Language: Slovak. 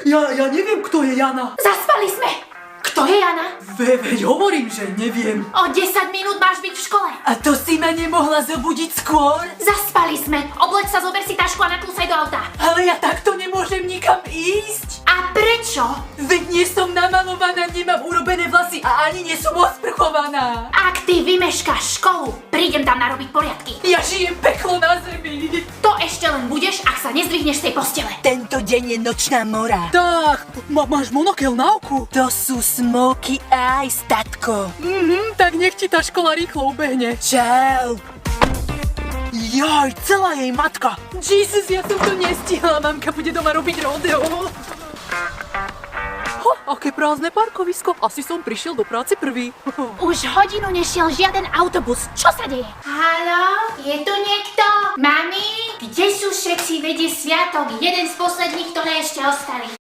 Ja neviem, kto je Jana. Zaspali sme! Kto je Jana? Veď hovorím, že neviem. O 10 minút máš byť v škole. A to si ma nemohla zobudiť skôr? Zaspali sme. Obleč sa, zober si tašku a naklusaj do auta. Ale ja takto nemôžem nikam ísť. A prečo? Veď nie som namalovaná, nemám urobené vlasy a ani nie som osprchovaná. Ak ty vymeškáš školu, prídem tam narobiť poriadky. Ja žijem peklo na zemi. To ešte len budeš, ak sa nezdvihneš z tej postele. Tento deň je nočná mora. Tak, máš monokel na oku? To sú smoky eyes, tatko. Tak nech ti tá škola rýchlo ubehne. Čau. Joj, celá jej matka. Jesus, ja som to nestihla, mamka bude doma robiť rodeo. Aké prázdne parkovisko, asi som prišiel do práce prvý. Už hodinu nešiel žiaden autobus. Čo sa deje? Haló? Je tu niekto? Mami? Kde sú všetci? Vedie sviatok. Jeden z posledných, ktoré ešte ostali.